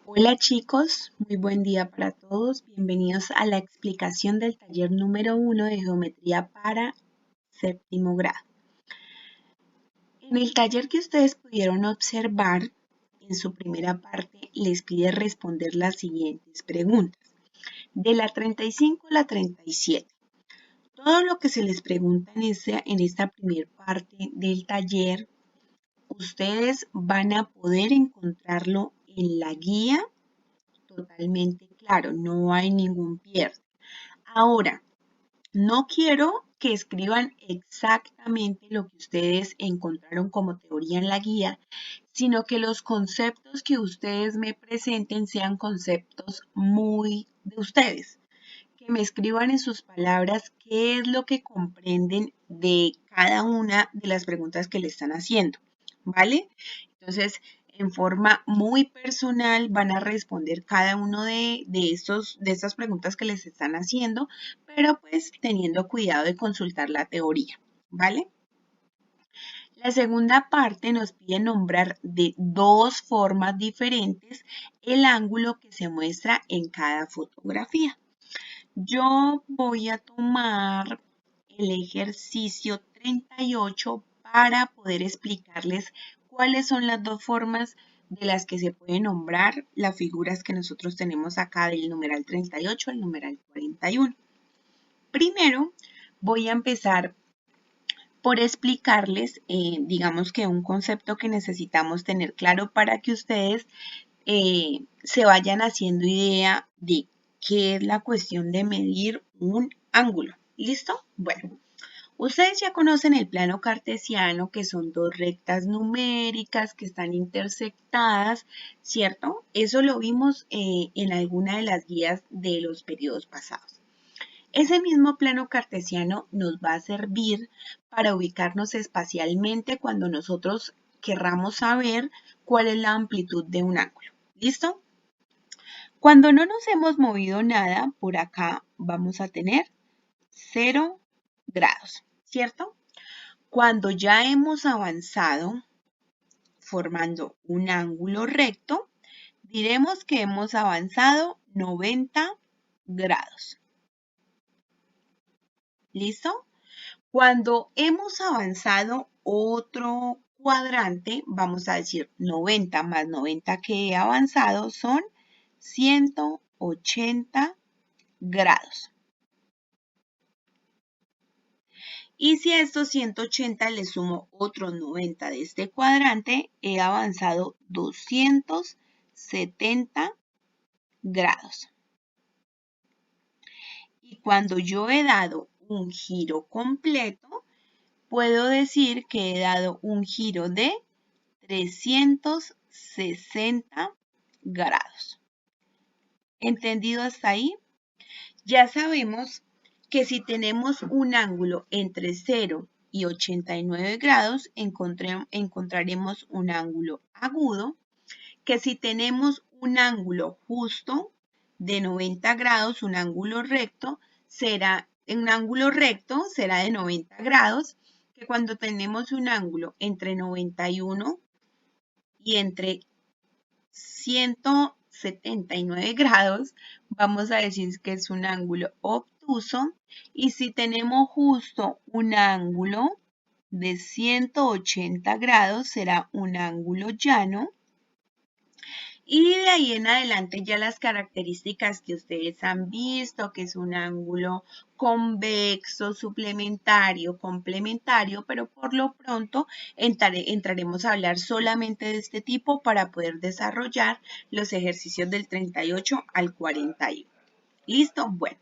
Hola chicos, muy buen día para todos. Bienvenidos a la explicación del taller número 1 de geometría para séptimo grado. En el taller que ustedes pudieron observar, en su primera parte les pide responder las siguientes preguntas. De la 35 a la 37. Todo lo que se les pregunta en esta primera parte del taller, ustedes van a poder encontrarlo en la guía totalmente claro, no hay ningún pierde. Ahora, no quiero que escriban exactamente lo que ustedes encontraron como teoría en la guía, sino que los conceptos que ustedes me presenten sean conceptos muy de ustedes. Que me escriban en sus palabras qué es lo que comprenden de cada una de las preguntas que le están haciendo, ¿vale? Entonces, en forma muy personal van a responder cada uno de estas preguntas que les están haciendo, pero pues teniendo cuidado de consultar la teoría, ¿vale? La segunda parte nos pide nombrar de dos formas diferentes el ángulo que se muestra en cada fotografía. Yo voy a tomar el ejercicio 38 para poder explicarles cuáles son las dos formas de las que se pueden nombrar las figuras que nosotros tenemos acá del numeral 38 al numeral 41. Primero, voy a empezar por explicarles, digamos que un concepto que necesitamos tener claro para que ustedes se vayan haciendo idea de qué es la cuestión de medir un ángulo. ¿Listo? Bueno, ustedes ya conocen el plano cartesiano, que son dos rectas numéricas que están intersectadas, ¿cierto? Eso lo vimos en alguna de las guías de los periodos pasados. Ese mismo plano cartesiano nos va a servir para ubicarnos espacialmente cuando nosotros querramos saber cuál es la amplitud de un ángulo. ¿Listo? Cuando no nos hemos movido nada, por acá vamos a tener 0 grados, ¿cierto? Cuando ya hemos avanzado formando un ángulo recto, diremos que hemos avanzado 90 grados. ¿Listo? Cuando hemos avanzado otro cuadrante, vamos a decir 90 más 90 que he avanzado son 180 grados. Y si a estos 180 le sumo otros 90 de este cuadrante, he avanzado 270 grados. Y cuando yo he dado un giro completo, puedo decir que he dado un giro de 360 grados. ¿Entendido hasta ahí? Ya sabemos que si tenemos un ángulo entre 0 y 89 grados, encontraremos un ángulo agudo, que si tenemos un ángulo justo de 90 grados, un ángulo recto será de 90 grados, que cuando tenemos un ángulo entre 91 y entre 179 grados, vamos a decir que es un ángulo obtuso. Y si tenemos justo un ángulo de 180 grados, será un ángulo llano. Y de ahí en adelante ya las características que ustedes han visto, que es un ángulo convexo, suplementario, complementario, pero por lo pronto entraremos a hablar solamente de este tipo para poder desarrollar los ejercicios del 38 al 41. ¿Listo? Bueno,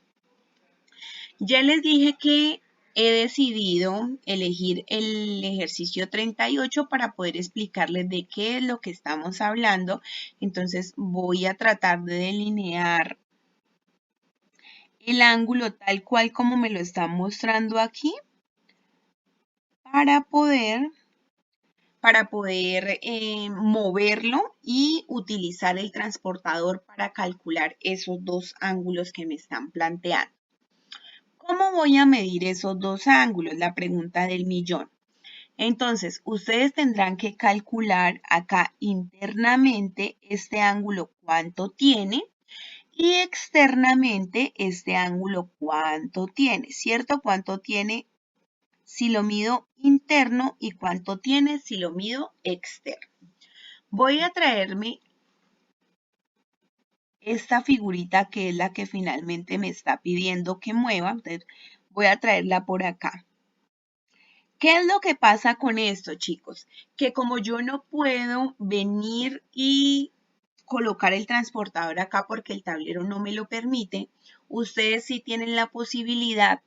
ya les dije que he decidido elegir el ejercicio 38 para poder explicarles de qué es lo que estamos hablando. Entonces voy a tratar de delinear el ángulo tal cual como me lo está mostrando aquí para poder moverlo y utilizar el transportador para calcular esos dos ángulos que me están planteando. ¿Cómo voy a medir esos dos ángulos? La pregunta del millón. Entonces, ustedes tendrán que calcular acá internamente este ángulo cuánto tiene y externamente este ángulo cuánto tiene, ¿cierto? Cuánto tiene si lo mido interno y cuánto tiene si lo mido externo. Voy a traerme esta figurita que es la que finalmente me está pidiendo que mueva. Entonces, voy a traerla por acá. ¿Qué es lo que pasa con esto, chicos? Que como yo no puedo venir y colocar el transportador acá porque el tablero no me lo permite, ustedes sí tienen la posibilidad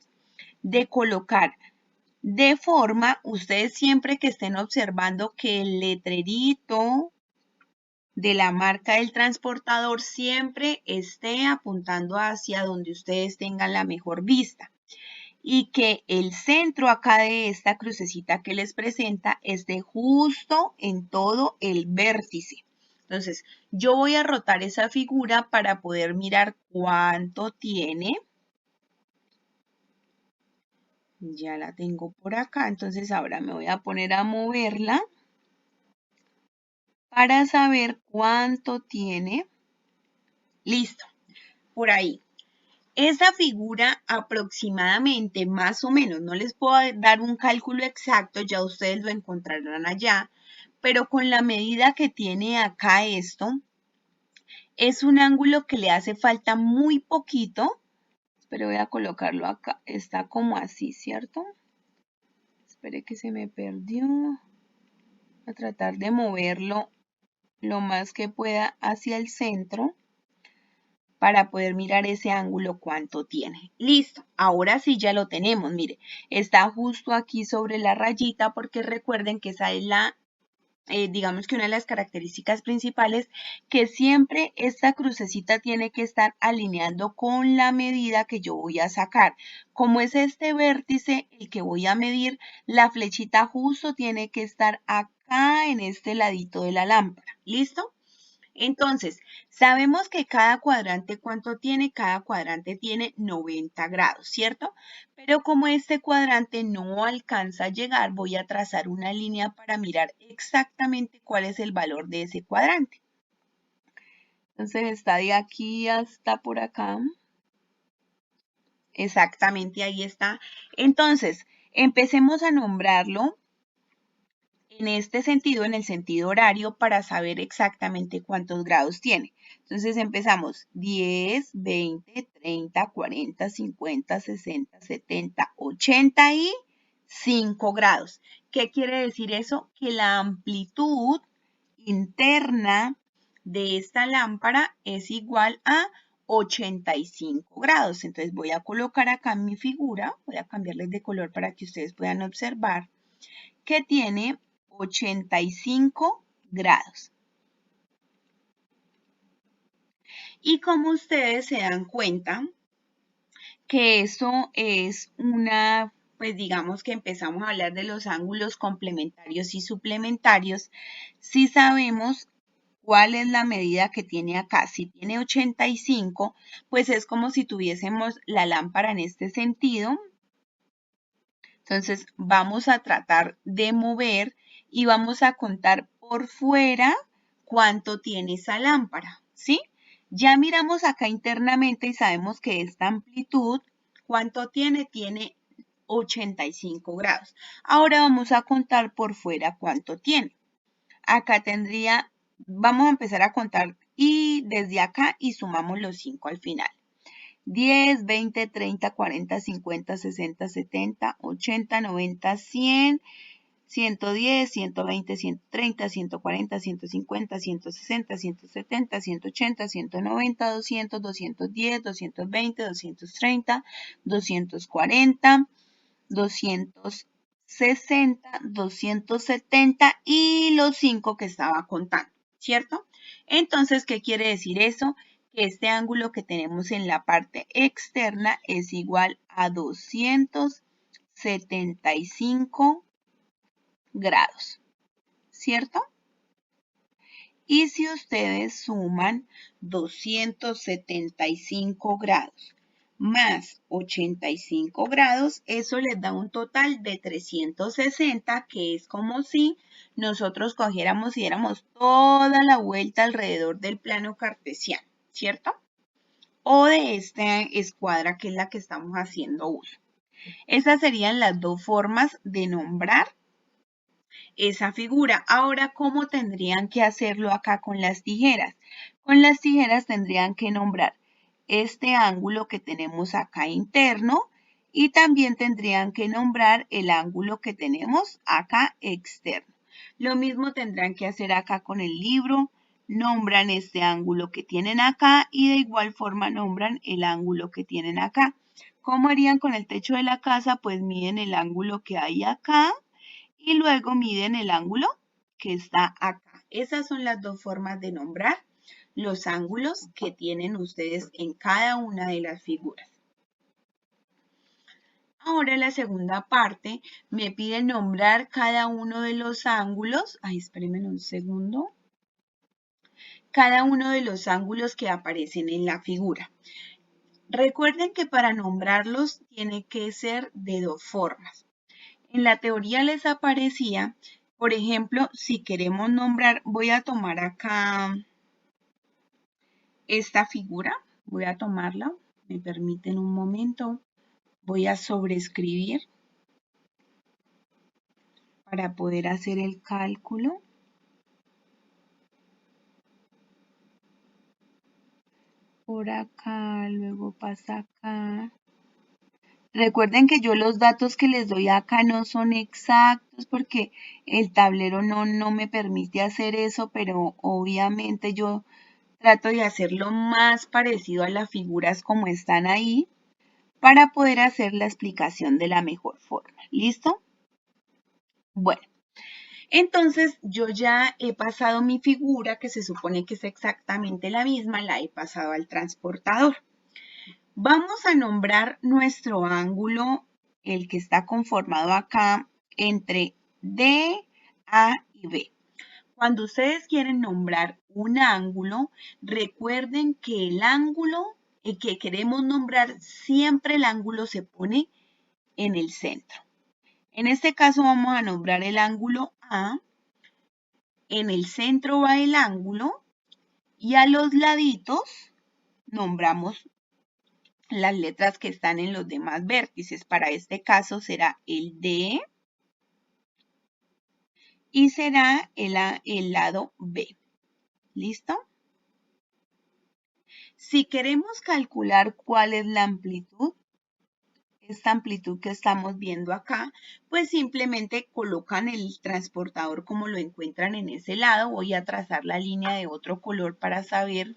de colocar de forma, ustedes siempre que estén observando que el letrerito de la marca del transportador siempre esté apuntando hacia donde ustedes tengan la mejor vista y que el centro acá de esta crucecita que les presenta esté justo en todo el vértice. Entonces, yo voy a rotar esa figura para poder mirar cuánto tiene. Ya la tengo por acá, entonces ahora me voy a poner a moverla para saber cuánto tiene. Listo, por ahí. Esa figura aproximadamente, más o menos, no les puedo dar un cálculo exacto, ya ustedes lo encontrarán allá, pero con la medida que tiene acá esto, es un ángulo que le hace falta muy poquito, pero voy a colocarlo acá, está como así, ¿cierto? Espere que se me perdió, voy a tratar de moverlo lo más que pueda hacia el centro para poder mirar ese ángulo cuánto tiene. Listo, ahora sí ya lo tenemos, mire, está justo aquí sobre la rayita porque recuerden que esa es la, digamos que una de las características principales, que siempre esta crucecita tiene que estar alineando con la medida que yo voy a sacar. Como es este vértice el que voy a medir, la flechita justo tiene que estar acá en este ladito de la lámpara. ¿Listo? Entonces, sabemos que cada cuadrante, ¿cuánto tiene? Cada cuadrante tiene 90 grados, ¿cierto? Pero como este cuadrante no alcanza a llegar, voy a trazar una línea para mirar exactamente cuál es el valor de ese cuadrante. Entonces, está de aquí hasta por acá. Exactamente, ahí está. Entonces, empecemos a nombrarlo en este sentido, en el sentido horario, para saber exactamente cuántos grados tiene. Entonces empezamos 10, 20, 30, 40, 50, 60, 70, 85 grados. ¿Qué quiere decir eso? Que la amplitud interna de esta lámpara es igual a 85 grados. Entonces voy a colocar acá en mi figura, voy a cambiarles de color para que ustedes puedan observar que tiene 85 grados. Y como ustedes se dan cuenta que eso es una, pues digamos que empezamos a hablar de los ángulos complementarios y suplementarios, si sabemos cuál es la medida que tiene acá. Si tiene 85, pues es como si tuviésemos la lámpara en este sentido. Entonces vamos a tratar de mover y vamos a contar por fuera cuánto tiene esa lámpara, ¿sí? Ya miramos acá internamente y sabemos que esta amplitud, ¿cuánto tiene? Tiene 85 grados. Ahora vamos a contar por fuera cuánto tiene. Acá tendría, vamos a empezar a contar y desde acá y sumamos los 5 al final. 10, 20, 30, 40, 50, 60, 70, 80, 90, 100, 110, 120, 130, 140, 150, 160, 170, 180, 190, 200, 210, 220, 230, 240, 260, 270 y los 5 que estaba contando, ¿cierto? Entonces, ¿qué quiere decir eso? Que este ángulo que tenemos en la parte externa es igual a 275 grados, ¿cierto? Y si ustedes suman 275 grados más 85 grados, eso les da un total de 360, que es como si nosotros cogiéramos y diéramos toda la vuelta alrededor del plano cartesiano, ¿cierto? O de esta escuadra que es la que estamos haciendo uso. Esas serían las dos formas de nombrar esa figura. Ahora, ¿cómo tendrían que hacerlo acá con las tijeras? Con las tijeras tendrían que nombrar este ángulo que tenemos acá interno y también tendrían que nombrar el ángulo que tenemos acá externo. Lo mismo tendrán que hacer acá con el libro. Nombran este ángulo que tienen acá y de igual forma nombran el ángulo que tienen acá. ¿Cómo harían con el techo de la casa? Pues miden el ángulo que hay acá y luego miden el ángulo que está acá. Esas son las dos formas de nombrar los ángulos que tienen ustedes en cada una de las figuras. Ahora la segunda parte me pide nombrar cada uno de los ángulos. Ay, espérenme un segundo. Cada uno de los ángulos que aparecen en la figura. Recuerden que para nombrarlos tiene que ser de dos formas. En la teoría les aparecía, por ejemplo, si queremos nombrar, voy a tomar acá esta figura, voy a tomarla, me permiten un momento, voy a sobreescribir para poder hacer el cálculo. Por acá, luego pasa acá. Recuerden que yo los datos que les doy acá no son exactos porque el tablero no me permite hacer eso, pero obviamente yo trato de hacerlo más parecido a las figuras como están ahí para poder hacer la explicación de la mejor forma. ¿Listo? Bueno, entonces yo ya he pasado mi figura, que se supone que es exactamente la misma, la he pasado al transportador. Vamos a nombrar nuestro ángulo, el que está conformado acá entre D, A y B. Cuando ustedes quieren nombrar un ángulo, recuerden que el ángulo que queremos nombrar, siempre el ángulo se pone en el centro. En este caso vamos a nombrar el ángulo A, en el centro va el ángulo y a los laditos nombramos las letras que están en los demás vértices. Para este caso será el D y será el lado B. ¿Listo? Si queremos calcular cuál es la amplitud, esta amplitud que estamos viendo acá, pues simplemente colocan el transportador como lo encuentran en ese lado. Voy a trazar la línea de otro color para saber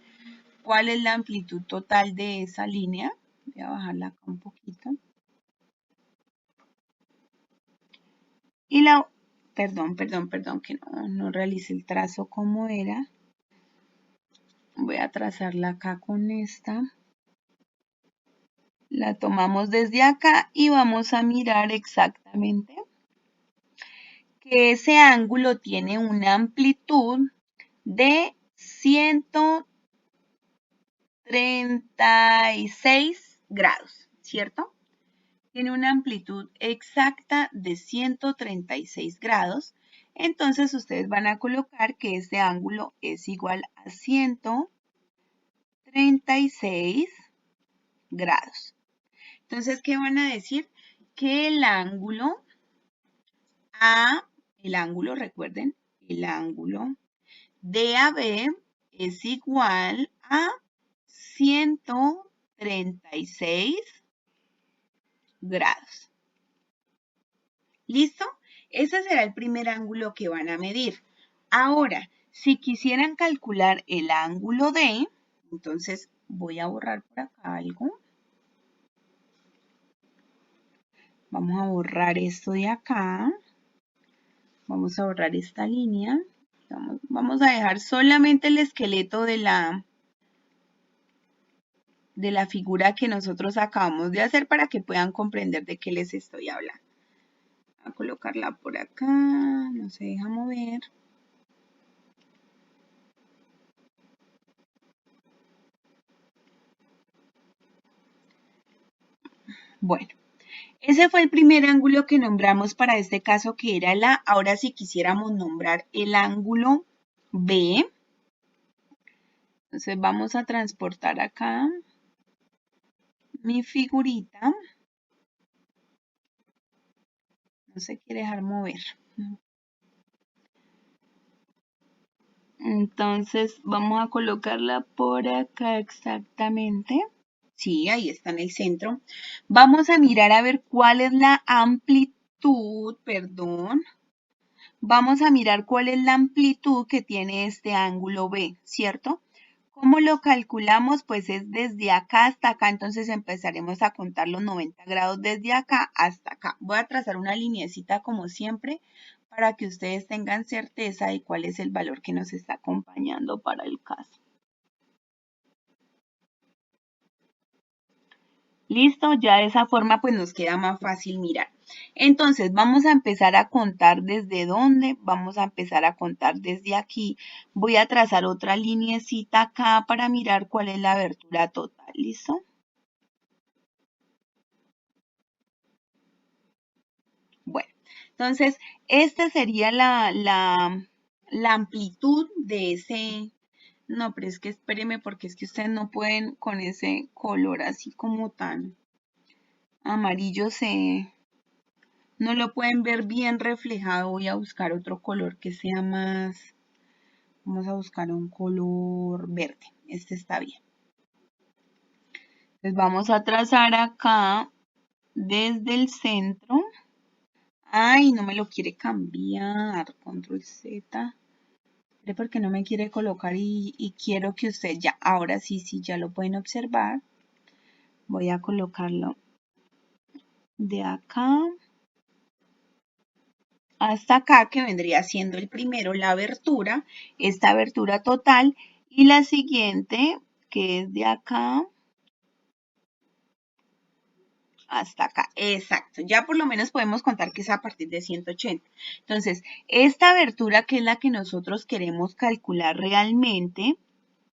cuál es la amplitud total de esa línea. Voy a bajarla acá un poquito. Y perdón, que no realicé el trazo como era. Voy a trazarla acá con esta. La tomamos desde acá y vamos a mirar exactamente que ese ángulo tiene una amplitud de 136 grados, ¿cierto? Tiene una amplitud exacta de 136 grados. Entonces ustedes van a colocar que este ángulo es igual a 136 grados. Entonces, ¿qué van a decir? Que el ángulo recuerden, el ángulo DAB es igual a 136 grados. ¿Listo? Ese será el primer ángulo que van a medir. Ahora, si quisieran calcular el ángulo D, entonces voy a borrar por acá algo. Vamos a borrar esto de acá. Vamos a borrar esta línea. Vamos a dejar solamente el esqueleto de la figura que nosotros acabamos de hacer para que puedan comprender de qué les estoy hablando. Voy a colocarla por acá, no se deja mover. Bueno, ese fue el primer ángulo que nombramos para este caso, que era el A. Ahora si quisiéramos nombrar el ángulo B, entonces vamos a transportar acá mi figurita. No se quiere dejar mover. Entonces vamos a colocarla por acá exactamente. Sí, ahí está en el centro. Vamos a mirar a ver cuál es la amplitud, perdón. Vamos a mirar cuál es la amplitud que tiene este ángulo B, ¿cierto? ¿Cómo lo calculamos? Pues es desde acá hasta acá, entonces empezaremos a contar los 90 grados desde acá hasta acá. Voy a trazar una lineecita como siempre para que ustedes tengan certeza de cuál es el valor que nos está acompañando para el caso. Listo, ya de esa forma pues nos queda más fácil mirar. Entonces vamos a empezar a contar desde dónde, vamos a empezar a contar desde aquí. Voy a trazar otra lineecita acá para mirar cuál es la abertura total, ¿listo? Bueno, entonces esta sería la amplitud de ese... No, pero es que espéreme porque es que ustedes no pueden con ese color así como tan amarillo no lo pueden ver bien reflejado. Voy a buscar otro color que sea más, vamos a buscar un color verde, este está bien. Entonces vamos a trazar acá desde el centro. Ay, no me lo quiere cambiar, control Z. Porque no me quiere colocar y quiero que usted ya, ahora sí, ya lo pueden observar. Voy a colocarlo de acá hasta acá, que vendría siendo el primero, la abertura, esta abertura total, y la siguiente, que es de acá hasta acá. Exacto, ya por lo menos podemos contar que es a partir de 180. Entonces, esta abertura, que es la que nosotros queremos calcular realmente,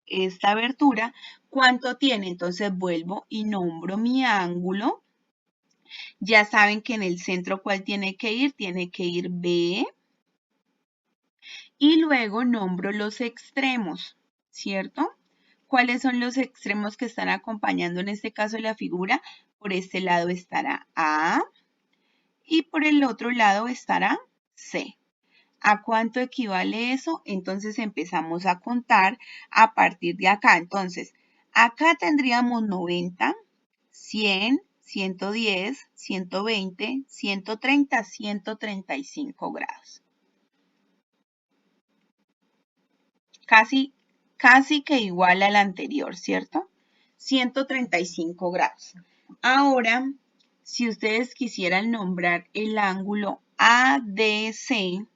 esta abertura, ¿cuánto tiene? Entonces vuelvo y nombro mi ángulo. Ya saben que en el centro, ¿cuál tiene que ir? Tiene que ir B. Y luego nombro los extremos, ¿cierto? ¿Cuáles son los extremos que están acompañando en este caso la figura? Por este lado estará A y por el otro lado estará C. ¿A cuánto equivale eso? Entonces empezamos a contar a partir de acá. Entonces, acá tendríamos 90, 100, 110, 120, 130, 135 grados. Casi que igual al anterior, ¿cierto? 135 grados. Ahora, si ustedes quisieran nombrar el ángulo ADC,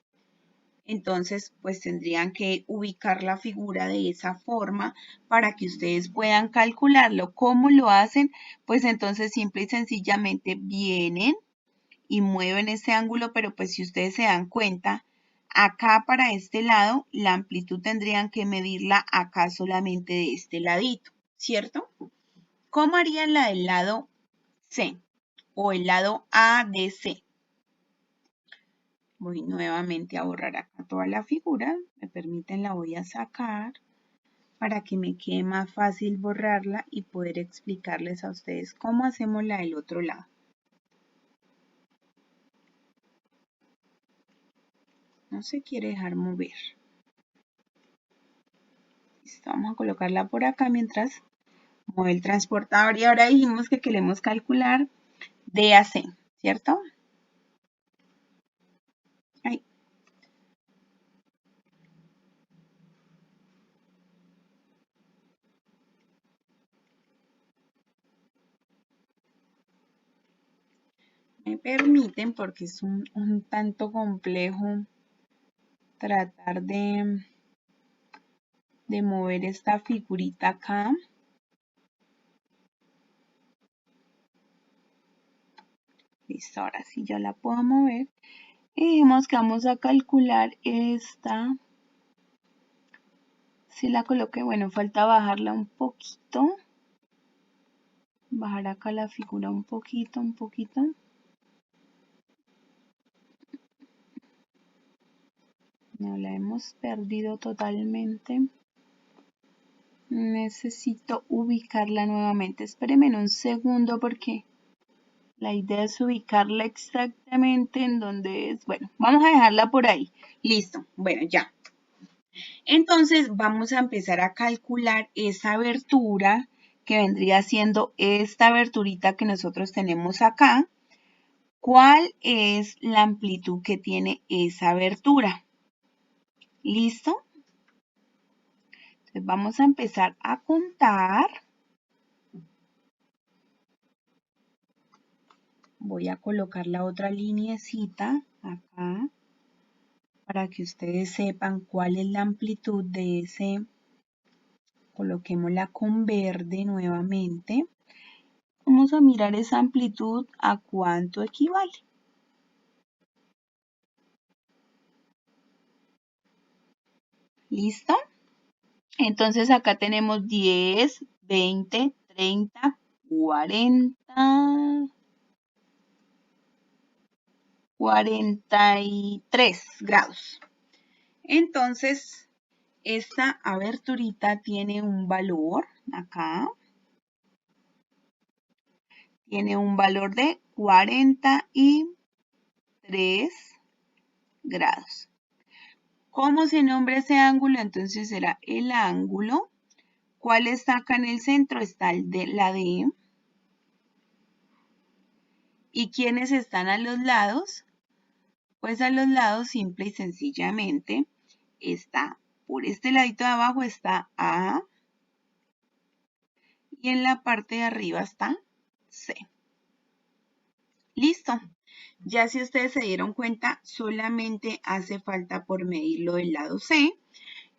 entonces pues tendrían que ubicar la figura de esa forma para que ustedes puedan calcularlo. ¿Cómo lo hacen? Pues entonces simple y sencillamente vienen y mueven ese ángulo, pero pues si ustedes se dan cuenta, acá para este lado, la amplitud tendrían que medirla acá solamente de este ladito, ¿cierto? ¿Cómo harían la del lado C o el lado A de C? Voy nuevamente a borrar acá toda la figura, me permiten, la voy a sacar para que me quede más fácil borrarla y poder explicarles a ustedes cómo hacemos la del otro lado. No se quiere dejar mover. Listo, vamos a colocarla por acá mientras mueve el transportador. Y ahora dijimos que queremos calcular D a C, ¿cierto? Ahí. Me permiten, porque es un tanto complejo tratar de mover esta figurita acá. Listo, ahora sí ya la puedo mover. Y dijimos que vamos a calcular esta. Si la coloqué, bueno, falta bajarla un poquito. bajar acá la figura un poquito, No la hemos perdido totalmente. Necesito ubicarla nuevamente. Espérenme un segundo porque la idea es ubicarla exactamente en donde es. Bueno, vamos a dejarla por ahí. Listo. Bueno, ya. Entonces vamos a empezar a calcular esa abertura que vendría siendo esta aberturita que nosotros tenemos acá. ¿Cuál es la amplitud que tiene esa abertura? ¿Listo? Entonces vamos a empezar a contar. Voy a colocar la otra lineecita acá para que ustedes sepan cuál es la amplitud de ese. Coloquémosla con verde nuevamente. Vamos a mirar esa amplitud a cuánto equivale. ¿Listo? Entonces acá tenemos 10, 20, 30, 40, 43 grados. Entonces, esta aberturita tiene un valor acá. Tiene un valor de 43 grados. ¿Cómo se nombra ese ángulo? Entonces será el ángulo. ¿Cuál está acá en el centro? Está la D. ¿Y quiénes están a los lados? Pues a los lados simple y sencillamente está, por este ladito de abajo está A y en la parte de arriba está C. Listo. Ya si ustedes se dieron cuenta, solamente hace falta por medirlo del lado C.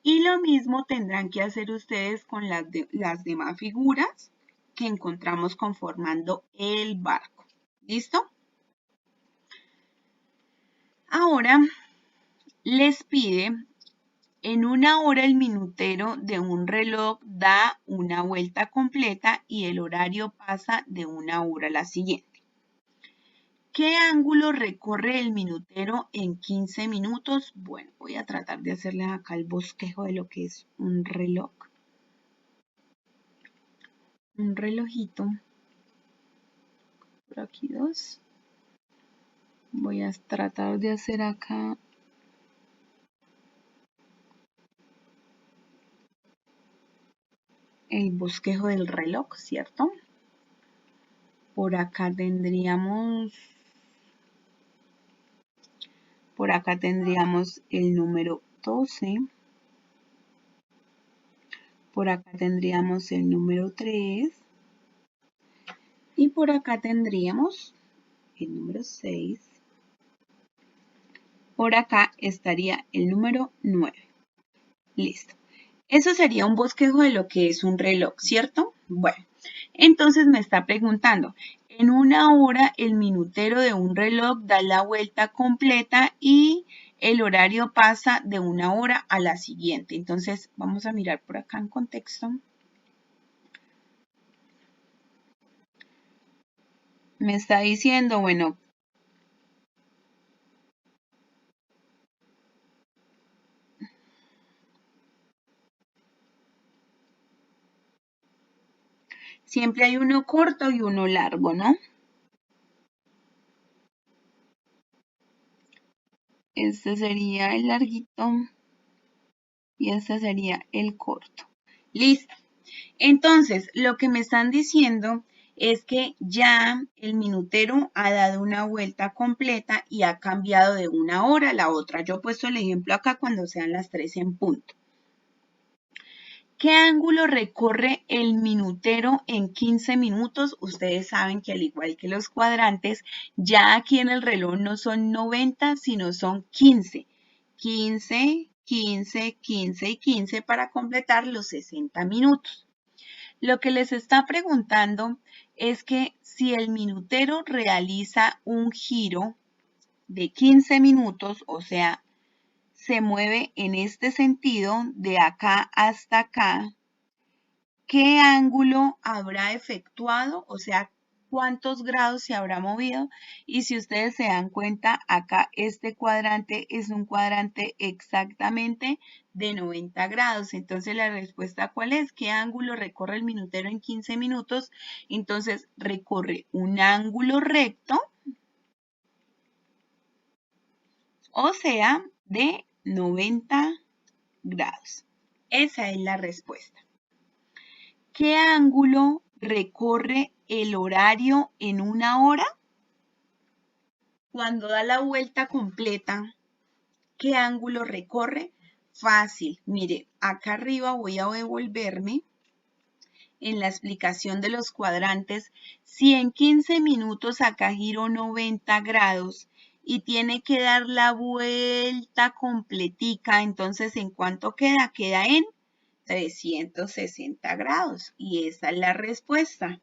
Y lo mismo tendrán que hacer ustedes con las demás figuras que encontramos conformando el barco. ¿Listo? Ahora les pide, en una hora el minutero de un reloj da una vuelta completa y el horario pasa de una hora a la siguiente. ¿Qué ángulo recorre el minutero en 15 minutos? Bueno, voy a tratar de hacerles acá el bosquejo de lo que es un reloj. Un relojito. Por aquí dos. Voy a tratar de hacer acá el bosquejo del reloj, ¿cierto? Por acá tendríamos el número 12. Por acá tendríamos el número 3. Y por acá tendríamos el número 6. Por acá estaría el número 9. Listo. Eso sería un bosquejo de lo que es un reloj, ¿cierto? Bueno, entonces me está preguntando, en una hora el minutero de un reloj da la vuelta completa y el horario pasa de una hora a la siguiente. Entonces vamos a mirar por acá en contexto. Me está diciendo, bueno, siempre hay uno corto y uno largo, ¿no? Este sería el larguito y este sería el corto. Listo. Entonces, lo que me están diciendo es que ya el minutero ha dado una vuelta completa y ha cambiado de una hora a la otra. Yo he puesto el ejemplo acá cuando sean las 3 en punto. ¿Qué ángulo recorre el minutero en 15 minutos? Ustedes saben que al igual que los cuadrantes, ya aquí en el reloj no son 90, sino son 15. 15, 15, 15 y 15 para completar los 60 minutos. Lo que les está preguntando es que si el minutero realiza un giro de 15 minutos, o sea, se mueve en este sentido de acá hasta acá, qué ángulo habrá efectuado, o sea, cuántos grados se habrá movido. Y si ustedes se dan cuenta, acá este cuadrante es un cuadrante exactamente de 90 grados. Entonces, la respuesta, ¿cuál es? ¿Qué ángulo recorre el minutero en 15 minutos? Entonces, recorre un ángulo recto, o sea, de 90 grados. Esa es la respuesta. ¿Qué ángulo recorre el horario en una hora? Cuando da la vuelta completa, ¿qué ángulo recorre? Fácil. Mire, acá arriba voy a devolverme en la explicación de los cuadrantes. Si en 15 minutos acá giro 90 grados y tiene que dar la vuelta completica, entonces ¿en cuánto queda? Queda en 360 grados. Y esa es la respuesta.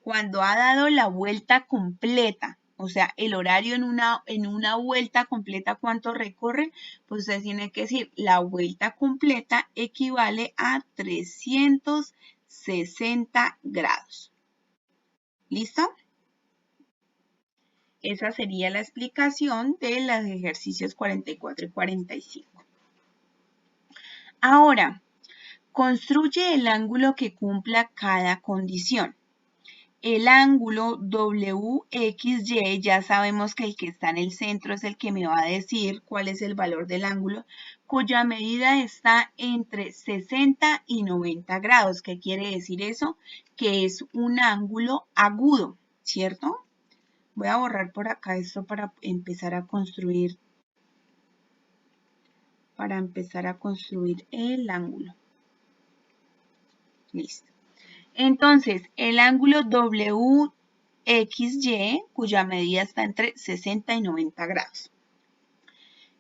Cuando ha dado la vuelta completa, o sea, el horario en una vuelta completa, ¿cuánto recorre? Pues usted tiene que decir, la vuelta completa equivale a 360 grados. ¿Listo? Esa sería la explicación de los ejercicios 44 y 45. Ahora, construye el ángulo que cumpla cada condición. El ángulo WXY, ya sabemos que el que está en el centro es el que me va a decir cuál es el valor del ángulo, cuya medida está entre 60 y 90 grados. ¿Qué quiere decir eso? Que es un ángulo agudo, ¿cierto? Voy a borrar por acá esto para empezar a construir el ángulo. Listo. Entonces, el ángulo WXY, cuya medida está entre 60 y 90 grados.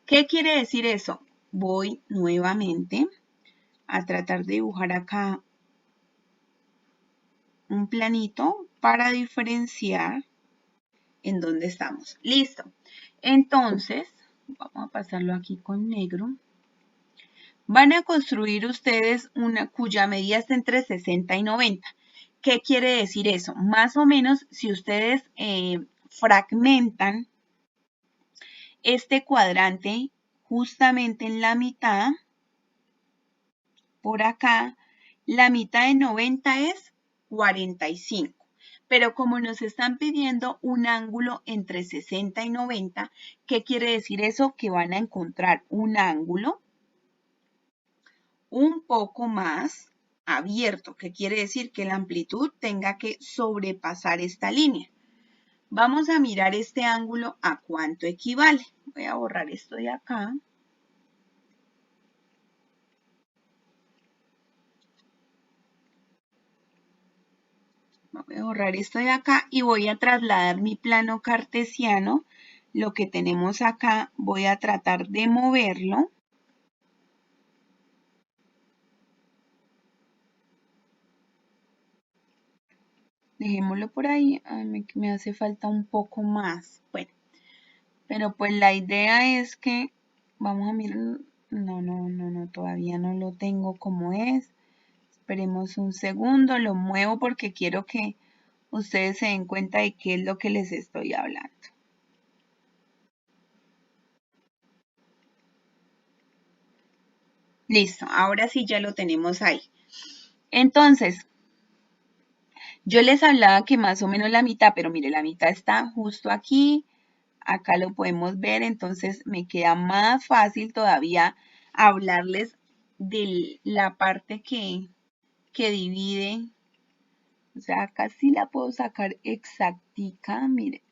¿Qué quiere decir eso? Voy nuevamente a tratar de dibujar acá un planito para diferenciar en dónde estamos. Listo. Entonces, vamos a pasarlo aquí con negro. Van a construir ustedes una cuya medida está entre 60 y 90. ¿Qué quiere decir eso? Más o menos, si ustedes fragmentan este cuadrante justamente en la mitad, por acá, la mitad de 90 es 45. Pero como nos están pidiendo un ángulo entre 60 y 90, ¿qué quiere decir eso? Que van a encontrar un ángulo un poco más abierto, que quiere decir que la amplitud tenga que sobrepasar esta línea. Vamos a mirar este ángulo a cuánto equivale. Voy a borrar esto de acá. Voy a borrar esto de acá y voy a trasladar mi plano cartesiano. Lo que tenemos acá, voy a tratar de moverlo. Dejémoslo por ahí. Ay, me hace falta un poco más. Bueno, pero pues la idea es que, vamos a mirar, no, todavía no lo tengo como es. Esperemos un segundo, lo muevo porque quiero que ustedes se den cuenta de qué es lo que les estoy hablando. Listo, ahora sí ya lo tenemos ahí. Entonces, yo les hablaba que más o menos la mitad, pero mire, la mitad está justo aquí. Acá lo podemos ver, entonces me queda más fácil todavía hablarles de la parte que divide. O sea, acá sí la puedo sacar exactica, mire.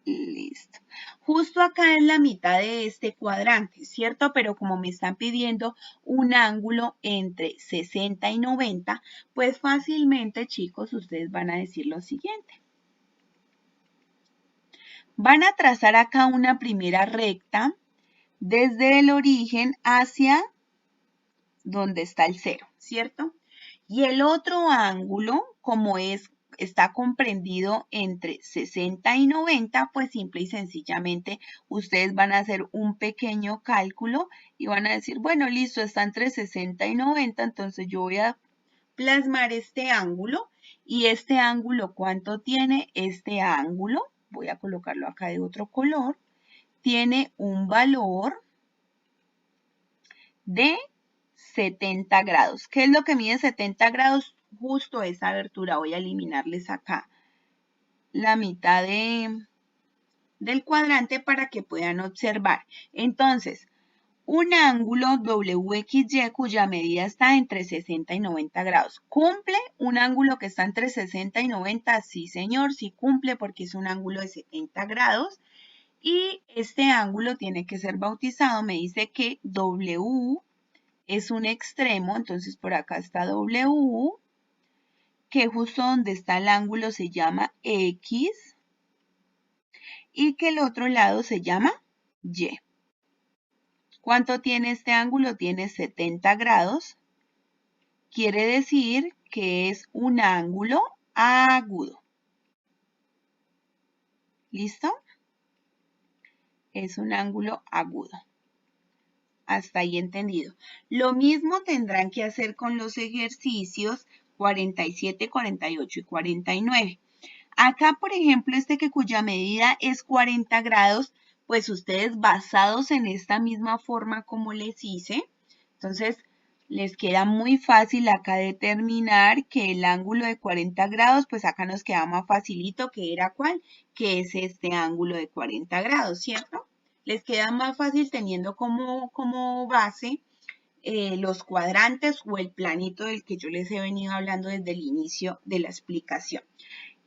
Listo. Justo acá es la mitad de este cuadrante, ¿cierto? Pero como me están pidiendo un ángulo entre 60 y 90, pues fácilmente, chicos, ustedes van a decir lo siguiente. Van a trazar acá una primera recta desde el origen hacia donde está el 0, ¿cierto? Y el otro ángulo, como es está comprendido entre 60 y 90, pues simple y sencillamente ustedes van a hacer un pequeño cálculo y van a decir, bueno, listo, está entre 60 y 90, entonces yo voy a plasmar este ángulo. ¿Y este ángulo cuánto tiene? Este ángulo, voy a colocarlo acá de otro color, tiene un valor de 70 grados. ¿Qué es lo que mide 70 grados? Justo esa abertura. Voy a eliminarles acá la mitad del cuadrante para que puedan observar. Entonces, un ángulo WXY cuya medida está entre 60 y 90 grados. ¿Cumple un ángulo que está entre 60 y 90? Sí, señor, sí cumple porque es un ángulo de 70 grados. Y este ángulo tiene que ser bautizado. Me dice que W es un extremo, entonces por acá está W, que justo donde está el ángulo se llama X y que el otro lado se llama Y. ¿Cuánto tiene este ángulo? Tiene 70 grados. Quiere decir que es un ángulo agudo. ¿Listo? Es un ángulo agudo. Hasta ahí entendido. Lo mismo tendrán que hacer con los ejercicios 47, 48 y 49. Acá, por ejemplo, cuya medida es 40 grados, pues ustedes basados en esta misma forma como les hice, entonces les queda muy fácil acá determinar que el ángulo de 40 grados, pues acá nos queda más facilito, que era ¿cuál? Que es este ángulo de 40 grados, ¿cierto? Les queda más fácil teniendo como base los cuadrantes o el planito del que yo les he venido hablando desde el inicio de la explicación.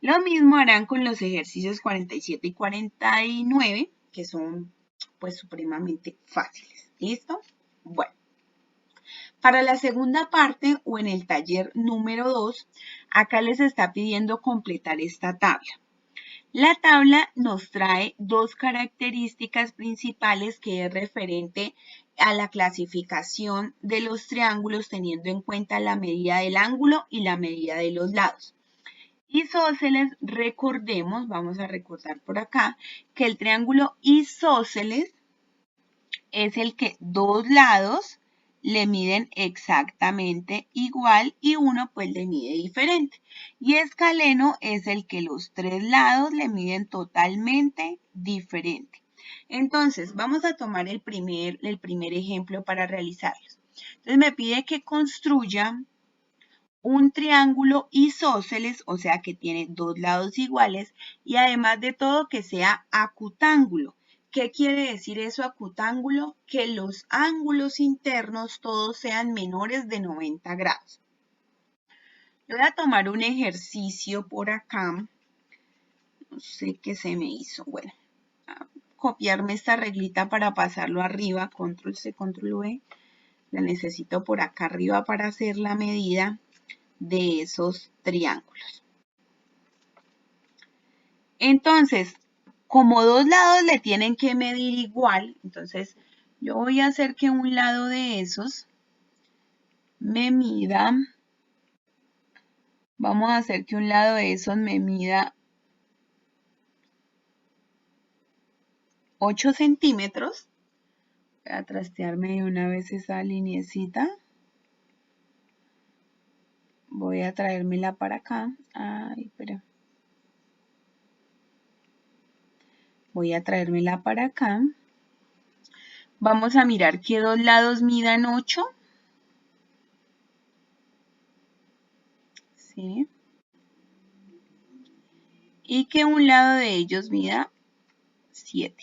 Lo mismo harán con los ejercicios 47 y 49, que son pues supremamente fáciles. ¿Listo? Bueno, para la segunda parte o en el taller número 2, acá les está pidiendo completar esta tabla. La tabla nos trae dos características principales que es referente a la clasificación de los triángulos teniendo en cuenta la medida del ángulo y la medida de los lados. Isósceles, recordemos, vamos a recordar por acá, que el triángulo isósceles es el que dos lados le miden exactamente igual y uno pues le mide diferente. Y escaleno es el que los tres lados le miden totalmente diferente. Entonces, vamos a tomar el primer ejemplo para realizarlos. Entonces, me pide que construya un triángulo isósceles, o sea que tiene dos lados iguales y además de todo que sea acutángulo. ¿Qué quiere decir eso acutángulo? Que los ángulos internos todos sean menores de 90 grados. Yo voy a tomar un ejercicio por acá. No sé qué se me hizo. Bueno, a copiarme esta reglita para pasarlo arriba. Control C, Control V. La necesito por acá arriba para hacer la medida de esos triángulos. Entonces, como dos lados le tienen que medir igual, entonces yo voy a hacer que un lado de esos me mida, vamos a hacer que un lado de esos me mida 8 centímetros. Voy a trastearme de una vez esa lineecita. Voy a traérmela para acá. Ay, pero voy a traérmela para acá. Vamos a mirar que dos lados midan 8. ¿Sí? Y que un lado de ellos mida 7.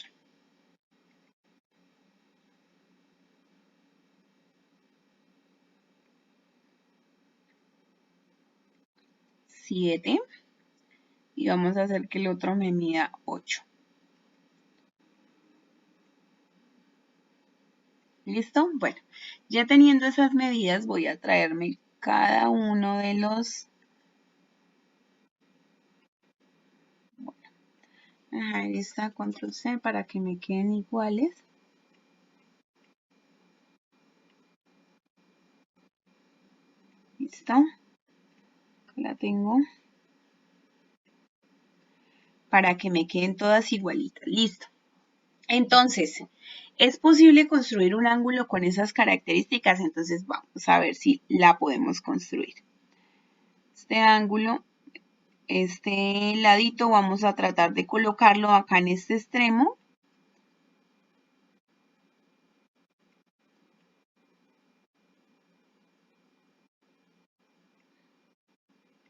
Y vamos a hacer que el otro me mida 8. ¿Listo? Bueno, ya teniendo esas medidas voy a traerme cada uno de los... Bueno, ahí está, Control C para que me queden iguales. ¿Listo? La tengo. para que me queden todas igualitas. Listo. Entonces, ¿es posible construir un ángulo con esas características? Entonces vamos a ver si la podemos construir. Este ángulo, este ladito, vamos a tratar de colocarlo acá en este extremo.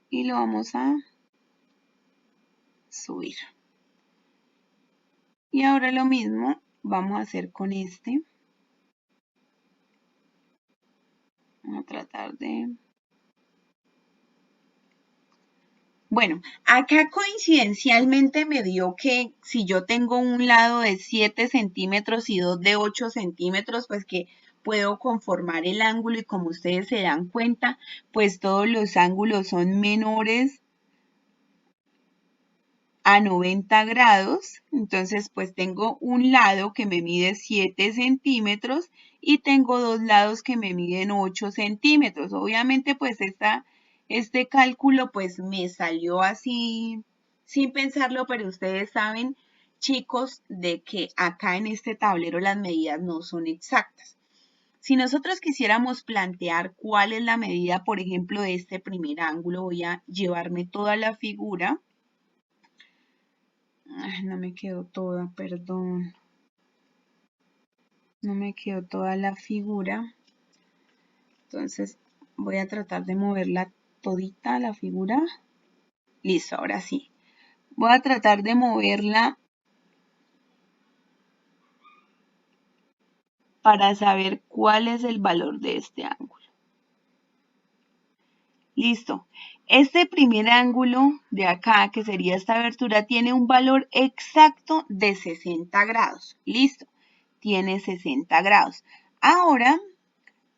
Y lo vamos a subir. Y ahora lo mismo vamos a hacer con este. Vamos a tratar de... Bueno, acá coincidencialmente me dio que si yo tengo un lado de 7 centímetros y dos de 8 centímetros, pues que puedo conformar el ángulo y como ustedes se dan cuenta, pues todos los ángulos son menores a 90 grados. Entonces, pues tengo un lado que me mide 7 centímetros y tengo dos lados que me miden 8 centímetros. Obviamente, pues este cálculo pues me salió así sin pensarlo, pero ustedes saben, chicos, de que acá en este tablero las medidas no son exactas. Si nosotros quisiéramos plantear cuál es la medida, por ejemplo, de este primer ángulo, voy a llevarme toda la figura. Ay, no me quedó toda, perdón. No me quedó toda la figura. Entonces voy a tratar de moverla todita la figura. Listo, ahora sí. Voy a tratar de moverla para saber cuál es el valor de este ángulo. Listo. Este primer ángulo de acá, que sería esta abertura, tiene un valor exacto de 60 grados. Listo. Tiene 60 grados. Ahora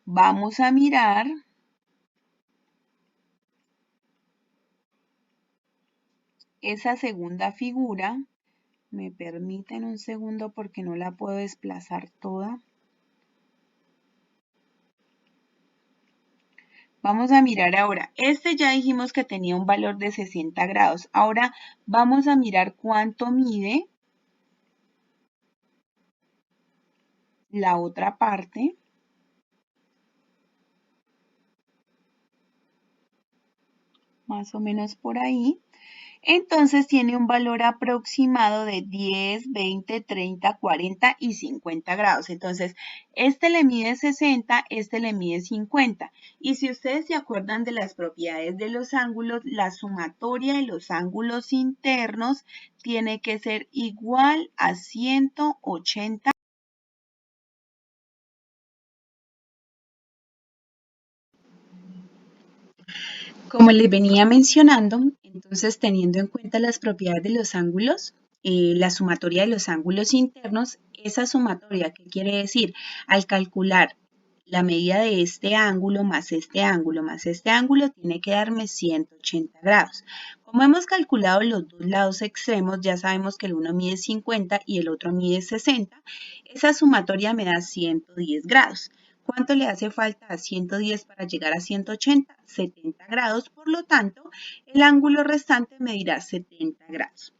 vamos a mirar esa segunda figura. Me permiten un segundo porque no la puedo desplazar toda. Vamos a mirar ahora. Este ya dijimos que tenía un valor de 60 grados. Ahora vamos a mirar cuánto mide la otra parte. Más o menos por ahí. Entonces tiene un valor aproximado de 10, 20, 30, 40 y 50 grados. Entonces, este le mide 60, este le mide 50. Y si ustedes se acuerdan de las propiedades de los ángulos, la sumatoria de los ángulos internos tiene que ser igual a 180. Como les venía mencionando, entonces teniendo en cuenta las propiedades de los ángulos, la sumatoria de los ángulos internos, esa sumatoria, ¿qué quiere decir? Al calcular la medida de este ángulo más este ángulo más este ángulo, tiene que darme 180 grados. Como hemos calculado los dos lados extremos, ya sabemos que el uno mide 50 y el otro mide 60, esa sumatoria me da 110 grados. ¿Cuánto le hace falta a 110 para llegar a 180? 70 grados, por lo tanto, el ángulo restante medirá 70 grados.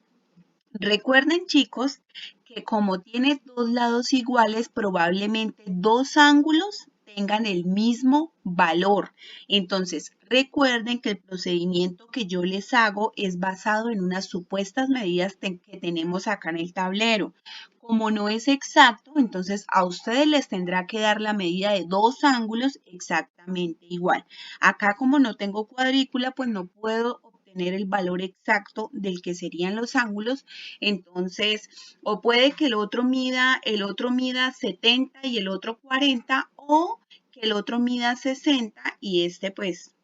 Recuerden, chicos, que como tiene dos lados iguales, probablemente dos ángulos tengan el mismo valor. Entonces, recuerden que el procedimiento que yo les hago es basado en unas supuestas medidas que tenemos acá en el tablero. Como no es exacto, entonces a ustedes les tendrá que dar la medida de dos ángulos exactamente igual. Acá como no tengo cuadrícula, pues no puedo obtener el valor exacto del que serían los ángulos. Entonces, o puede que el otro mida 70 y el otro 40, o que el otro mida 60 y este pues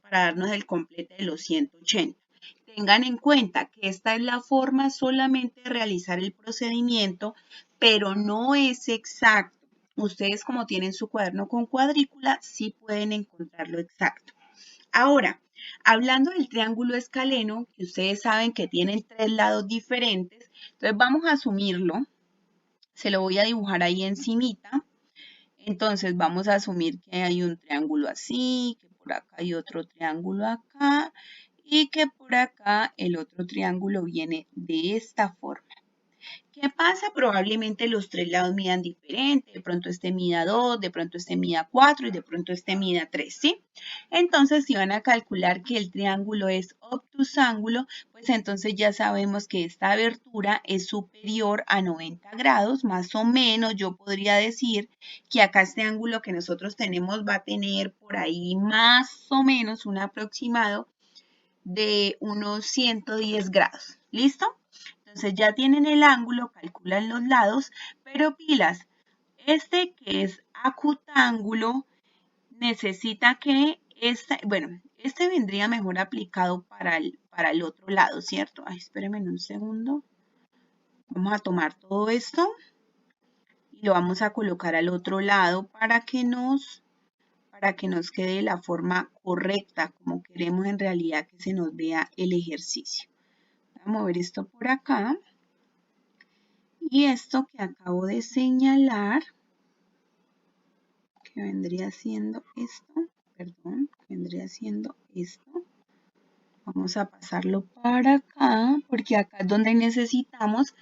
para darnos el completo de los 180. Tengan en cuenta que esta es la forma solamente de realizar el procedimiento, pero no es exacto. Ustedes como tienen su cuaderno con cuadrícula, sí pueden encontrarlo exacto. Ahora, hablando del triángulo escaleno, que ustedes saben que tienen tres lados diferentes, entonces vamos a asumirlo. Se lo voy a dibujar ahí encimita. Entonces vamos a asumir que hay un triángulo así, que por acá hay otro triángulo acá y que por acá el otro triángulo viene de esta forma. ¿Qué pasa? Probablemente los tres lados midan diferente, de pronto este mida 2, de pronto este mida 4 y de pronto este mida 3, ¿sí? Entonces, si van a calcular que el triángulo es obtusángulo, pues entonces ya sabemos que esta abertura es superior a 90 grados, más o menos yo podría decir que acá este ángulo que nosotros tenemos va a tener por ahí más o menos un aproximado de unos 110 grados, ¿listo? Entonces ya tienen el ángulo, calculan los lados, pero pilas, este que es acutángulo necesita que este vendría mejor aplicado para el otro lado, ¿cierto? Ay, espérenme un segundo. Vamos a tomar todo esto y lo vamos a colocar al otro lado para que nos quede de la forma correcta, como queremos en realidad que se nos vea el ejercicio. Voy a mover esto por acá. Y esto que acabo de señalar, que vendría siendo esto, perdón, vendría siendo esto. Vamos a pasarlo para acá, porque acá es donde necesitamos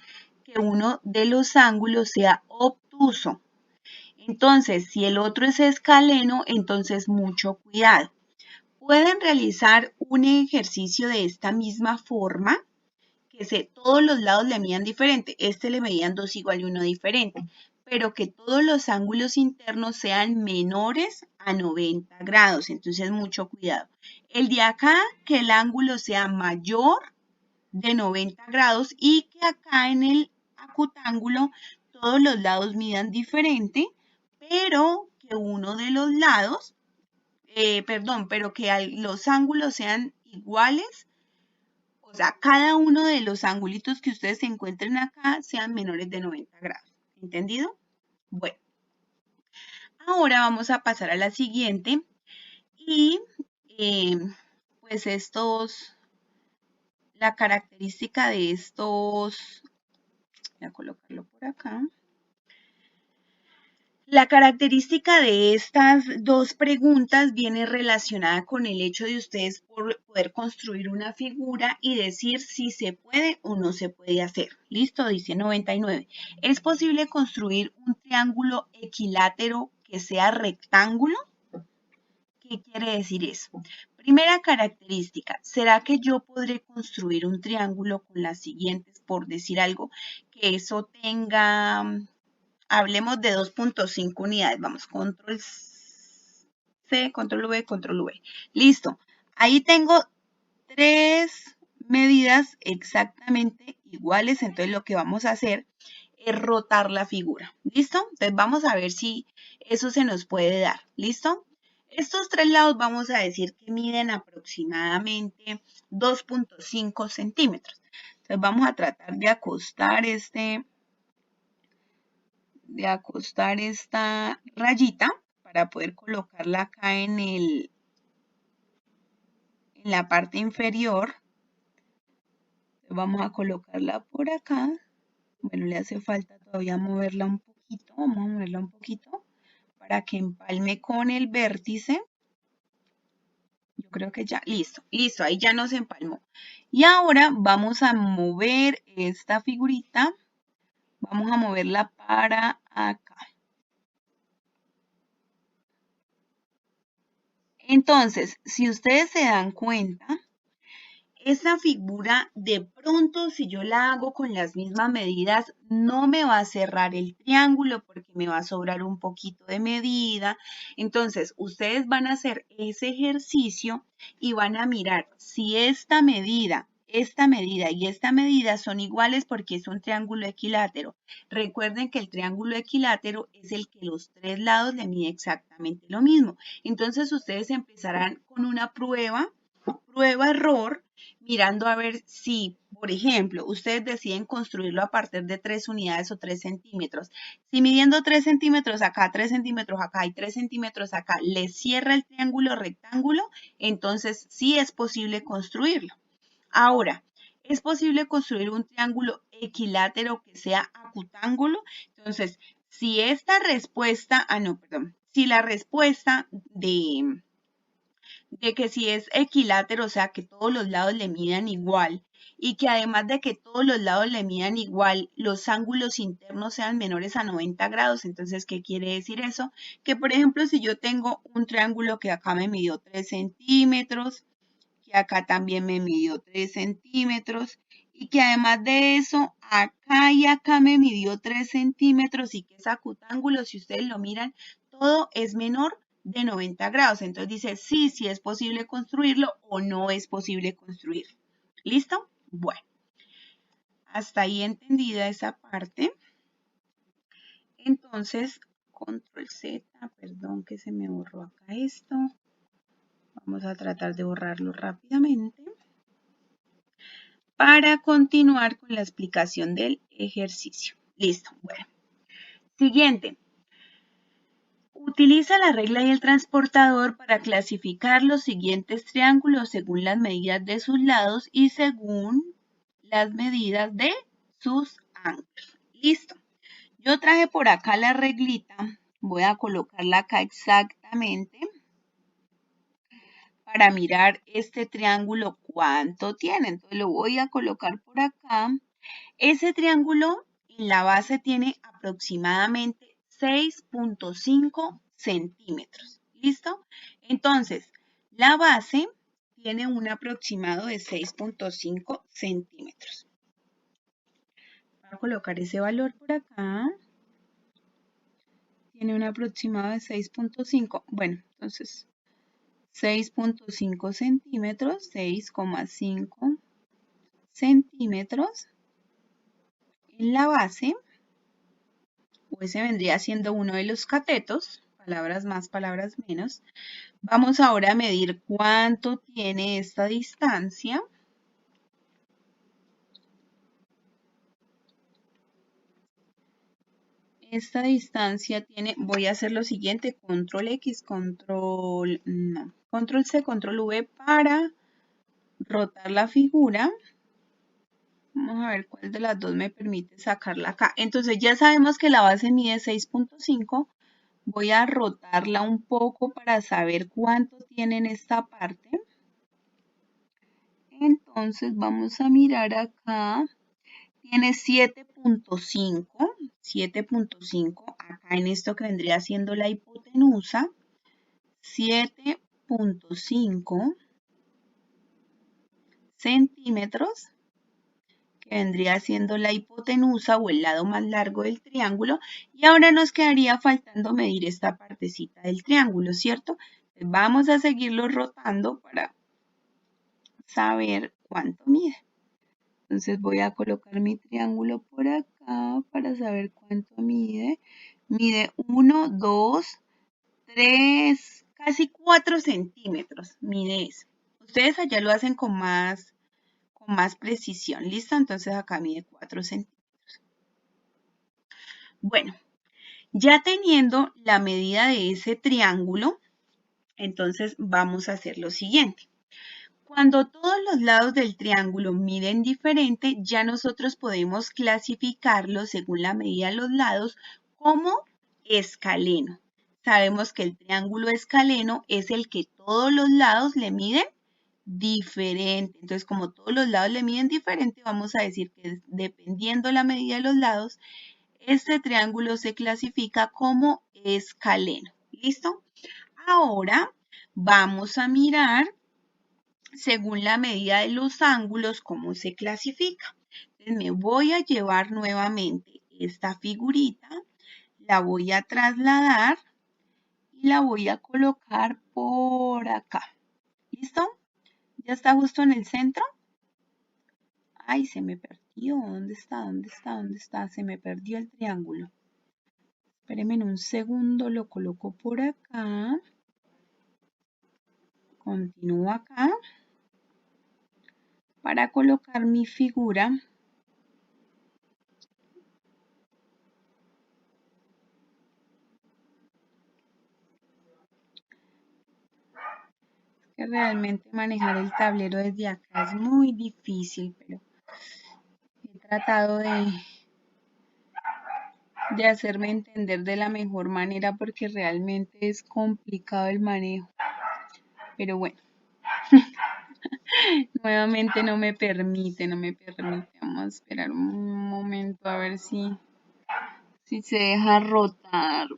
que uno de los ángulos sea obtuso. Entonces, si el otro es escaleno, entonces mucho cuidado. Pueden realizar un ejercicio de esta misma forma, que todos los lados le midan diferente. Este le medían 2 igual y 1 diferente, pero que todos los ángulos internos sean menores a 90 grados. Entonces, mucho cuidado. El de acá, que el ángulo sea mayor de 90 grados y que acá en el acutángulo todos los lados midan diferente, pero que uno de los lados, pero que los ángulos sean iguales. O sea, cada uno de los angulitos que ustedes se encuentren acá sean menores de 90 grados. ¿Entendido? Bueno, ahora vamos a pasar a la siguiente. Y pues la característica de estos, voy a colocarlo por acá. La característica de estas dos preguntas viene relacionada con el hecho de ustedes poder construir una figura y decir si se puede o no se puede hacer. Listo, dice 99. ¿Es posible construir un triángulo equilátero que sea rectángulo? ¿Qué quiere decir eso? Primera característica, ¿será que yo podré construir un triángulo con las siguientes, por decir algo, que eso tenga... Hablemos de 2.5 unidades. Vamos, control C, control V, control V. Listo. Ahí tengo 3 medidas exactamente iguales. Entonces lo que vamos a hacer es rotar la figura. ¿Listo? Entonces vamos a ver si eso se nos puede dar. ¿Listo? Estos 3 lados vamos a decir que miden aproximadamente 2.5 centímetros. Entonces vamos a tratar de acostar esta rayita para poder colocarla acá en la parte inferior. Vamos a colocarla por acá. Bueno, le hace falta todavía moverla un poquito. Vamos a moverla un poquito para que empalme con el vértice. Yo creo que ya, listo, ahí ya nos empalmó. Y ahora vamos a mover esta figurita. Vamos a moverla para acá. Entonces, si ustedes se dan cuenta, esta figura de pronto si yo la hago con las mismas medidas no me va a cerrar el triángulo porque me va a sobrar un poquito de medida. Entonces, ustedes van a hacer ese ejercicio y van a mirar si esta medida y esta medida son iguales porque es un triángulo equilátero. Recuerden que el triángulo equilátero es el que los 3 lados le mide exactamente lo mismo. Entonces, ustedes empezarán con una prueba-error, mirando a ver si, por ejemplo, ustedes deciden construirlo a partir de 3 unidades o 3 centímetros. Si midiendo 3 centímetros acá, 3 centímetros acá y 3 centímetros acá, les cierra el triángulo rectángulo, entonces sí es posible construirlo. Ahora, ¿es posible construir un triángulo equilátero que sea acutángulo? Entonces, si esta respuesta, si la respuesta de que si es equilátero, o sea, que todos los lados le midan igual, y que además de que todos los lados le midan igual, los ángulos internos sean menores a 90 grados. Entonces, ¿qué quiere decir eso? Que, por ejemplo, si yo tengo un triángulo que acá me midió 3 centímetros, que acá también me midió 3 centímetros, y que además de eso, acá y acá me midió 3 centímetros, y que ese acutángulo, si ustedes lo miran, todo es menor de 90 grados. Entonces dice, sí, sí es posible construirlo o no es posible construirlo. ¿Listo? Bueno, hasta ahí entendida esa parte. Entonces, control Z, perdón que se me borró acá esto. Vamos a tratar de borrarlo rápidamente para continuar con la explicación del ejercicio. Listo, bueno. Siguiente. Utiliza la regla y el transportador para clasificar los siguientes triángulos según las medidas de sus lados y según las medidas de sus ángulos. Listo. Yo traje por acá la reglita. Voy a colocarla acá exactamente para mirar este triángulo cuánto tiene. Entonces lo voy a colocar por acá. Ese triángulo en la base tiene aproximadamente 6.5 centímetros. ¿Listo? Entonces, la base tiene un aproximado de 6.5 centímetros. Voy a colocar ese valor por acá. Tiene un aproximado de 6.5. Bueno, entonces 6.5 centímetros, 6,5 centímetros en la base, o ese vendría siendo uno de los catetos, palabras más, palabras menos. Vamos ahora a medir cuánto tiene esta distancia. Esta distancia tiene, voy a hacer lo siguiente, control X, control C, control V para rotar la figura. Vamos a ver cuál de las dos me permite sacarla acá. Entonces ya sabemos que la base mide 6.5. Voy a rotarla un poco para saber cuánto tiene en esta parte. Entonces vamos a mirar acá. Tiene 7.5. 7.5 acá en esto que vendría siendo la hipotenusa. 7.5 centímetros, que vendría siendo la hipotenusa o el lado más largo del triángulo. Y ahora nos quedaría faltando medir esta partecita del triángulo, ¿cierto? Entonces vamos a seguirlo rotando para saber cuánto mide. Entonces voy a colocar mi triángulo por acá para saber cuánto mide. Mide 1, 2, 3, casi 4 centímetros. Mide eso. Ustedes allá lo hacen con más precisión. ¿Listo? Entonces acá mide 4 centímetros. Bueno, ya teniendo la medida de ese triángulo, entonces vamos a hacer lo siguiente. Cuando todos los lados del triángulo miden diferente, ya nosotros podemos clasificarlo según la medida de los lados como escaleno. Sabemos que el triángulo escaleno es el que todos los lados le miden diferente. Entonces, como todos los lados le miden diferente, vamos a decir que dependiendo la medida de los lados, este triángulo se clasifica como escaleno. ¿Listo? Ahora vamos a mirar según la medida de los ángulos cómo se clasifica. Entonces, me voy a llevar nuevamente esta figurita, la voy a trasladar y la voy a colocar por acá. ¿Listo? ¿Ya está justo en el centro? Ay, se me perdió. ¿Dónde está? ¿Dónde está? ¿Dónde está? Se me perdió el triángulo. Espérenme un segundo, lo coloco por acá. Continúo acá para colocar mi figura. Que realmente manejar el tablero desde acá es muy difícil, pero he tratado de hacerme entender de la mejor manera porque realmente es complicado el manejo. Pero bueno, nuevamente no me permite. Vamos a esperar un momento a ver si se deja rotar.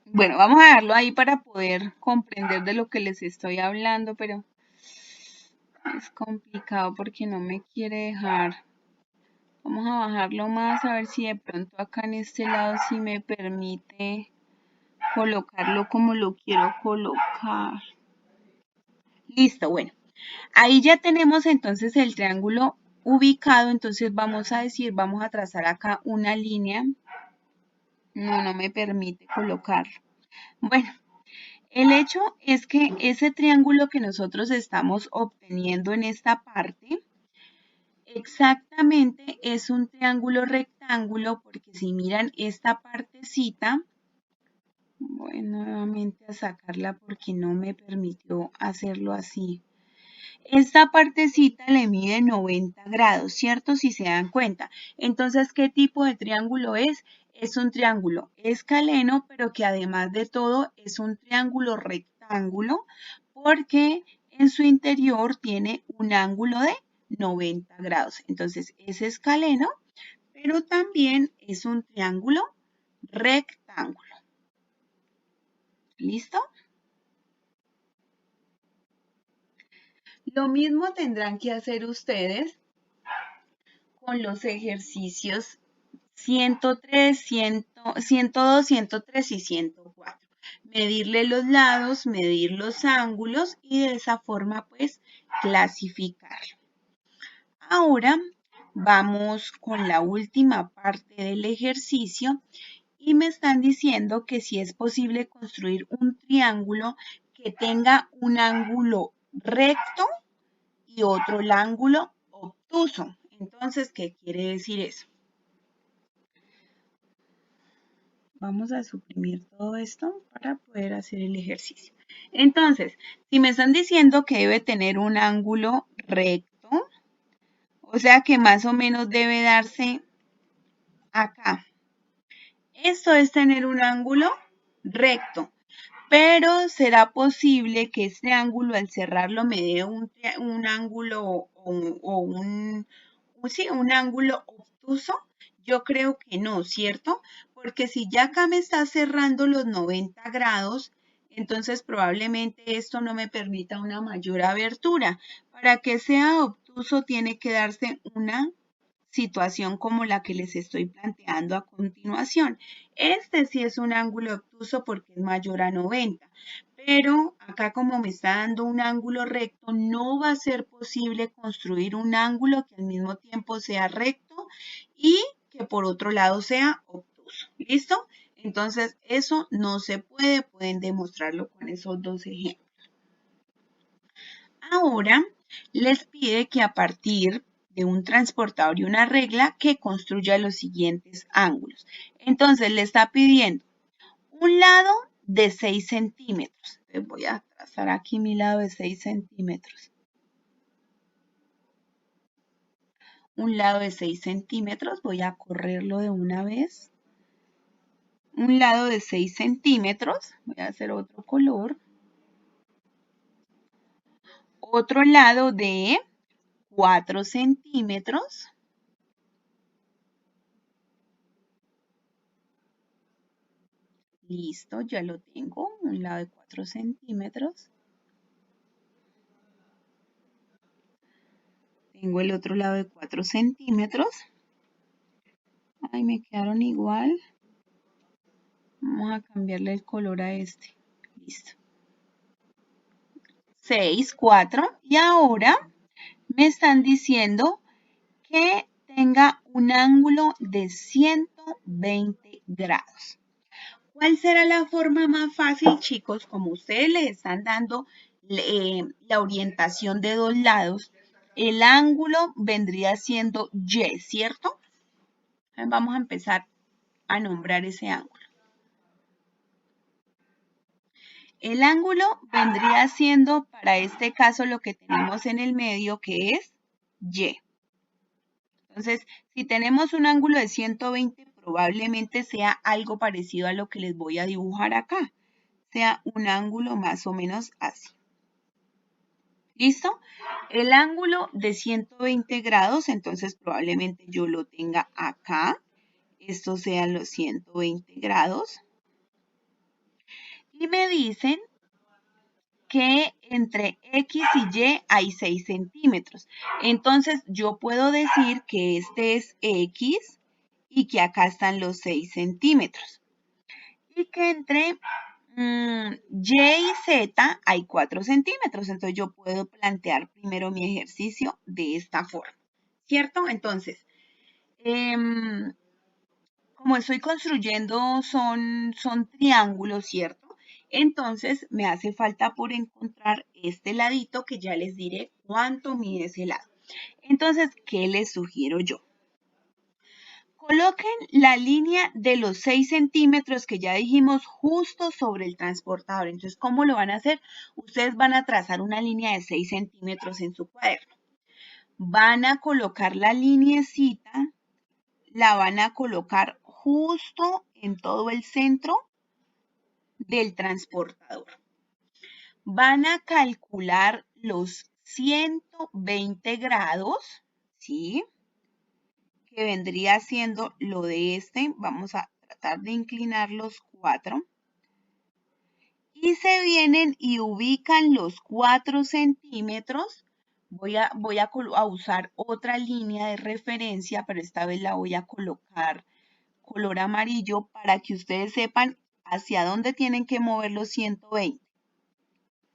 Bueno, vamos a dejarlo ahí para poder comprender de lo que les estoy hablando, pero es complicado porque no me quiere dejar. Vamos a bajarlo más a ver si de pronto acá en este lado sí me permite colocarlo como lo quiero colocar. Listo, bueno. Ahí ya tenemos entonces el triángulo ubicado, entonces vamos a vamos a trazar acá una línea. No me permite colocarlo. Bueno, el hecho es que ese triángulo que nosotros estamos obteniendo en esta parte, exactamente es un triángulo rectángulo, porque si miran esta partecita, voy nuevamente a sacarla porque no me permitió hacerlo así. Esta partecita le mide 90 grados, ¿cierto? Si se dan cuenta. Entonces, ¿qué tipo de triángulo es? Es un triángulo escaleno, pero que además de todo es un triángulo rectángulo porque en su interior tiene un ángulo de 90 grados. Entonces, es escaleno, pero también es un triángulo rectángulo. ¿Listo? Lo mismo tendrán que hacer ustedes con los ejercicios 103, 102, 103 y 104. Medirle los lados, medir los ángulos y de esa forma pues clasificarlo. Ahora vamos con la última parte del ejercicio y me están diciendo que si es posible construir un triángulo que tenga un ángulo recto y otro ángulo obtuso. Entonces, ¿qué quiere decir eso? Vamos a suprimir todo esto para poder hacer el ejercicio. Entonces, si me están diciendo que debe tener un ángulo recto, o sea que más o menos debe darse acá. Esto es tener un ángulo recto, pero será posible que este ángulo al cerrarlo me dé un ángulo un ángulo obtuso. Yo creo que no, ¿cierto? Porque si ya acá me está cerrando los 90 grados, entonces probablemente esto no me permita una mayor abertura. Para que sea obtuso tiene que darse una situación como la que les estoy planteando a continuación. Este sí es un ángulo obtuso porque es mayor a 90, pero acá como me está dando un ángulo recto, no va a ser posible construir un ángulo que al mismo tiempo sea recto y que por otro lado sea obtuso. ¿Listo? Entonces, eso no se puede, pueden demostrarlo con esos dos ejemplos. Ahora, les pide que a partir de un transportador y una regla que construya los siguientes ángulos. Entonces, le está pidiendo un lado de 6 centímetros. Entonces, voy a trazar aquí mi lado de 6 centímetros. Un lado de 6 centímetros, voy a correrlo de una vez. Un lado de 6 centímetros, voy a hacer otro color. Otro lado de 4 centímetros. Listo, ya lo tengo, un lado de 4 centímetros. Tengo el otro lado de 4 centímetros. Ay, me quedaron igual. Vamos a cambiarle el color a este. Listo. 6, 4. Y ahora me están diciendo que tenga un ángulo de 120 grados. ¿Cuál será la forma más fácil, chicos? Como ustedes les están dando la orientación de dos lados, el ángulo vendría siendo Y, ¿cierto? Vamos a empezar a nombrar ese ángulo. El ángulo vendría siendo, para este caso, lo que tenemos en el medio, que es Y. Entonces, si tenemos un ángulo de 120, probablemente sea algo parecido a lo que les voy a dibujar acá. sea un ángulo más o menos así. ¿Listo? El ángulo de 120 grados, entonces probablemente yo lo tenga acá. Estos sean los 120 grados. Y me dicen que entre X y Y hay 6 centímetros. Entonces yo puedo decir que este es X y que acá están los 6 centímetros. Y que entre Y y Z hay 4 centímetros. Entonces yo puedo plantear primero mi ejercicio de esta forma. ¿Cierto? Entonces, como estoy construyendo son triángulos, ¿cierto? Entonces me hace falta por encontrar este ladito que ya les diré cuánto mide ese lado. Entonces, ¿qué les sugiero yo? Coloquen la línea de los 6 centímetros que ya dijimos justo sobre el transportador. Entonces, ¿cómo lo van a hacer? Ustedes van a trazar una línea de 6 centímetros en su cuaderno. Van a colocar la lineecita, la van a colocar justo en todo el centro del transportador. Van a calcular los 120 grados, ¿sí? Que vendría siendo lo de este. Vamos a tratar de inclinar los 4. Y se vienen y ubican los 4 centímetros. Voy a usar otra línea de referencia, pero esta vez la voy a colocar color amarillo para que ustedes sepan hacia dónde tienen que mover los 120.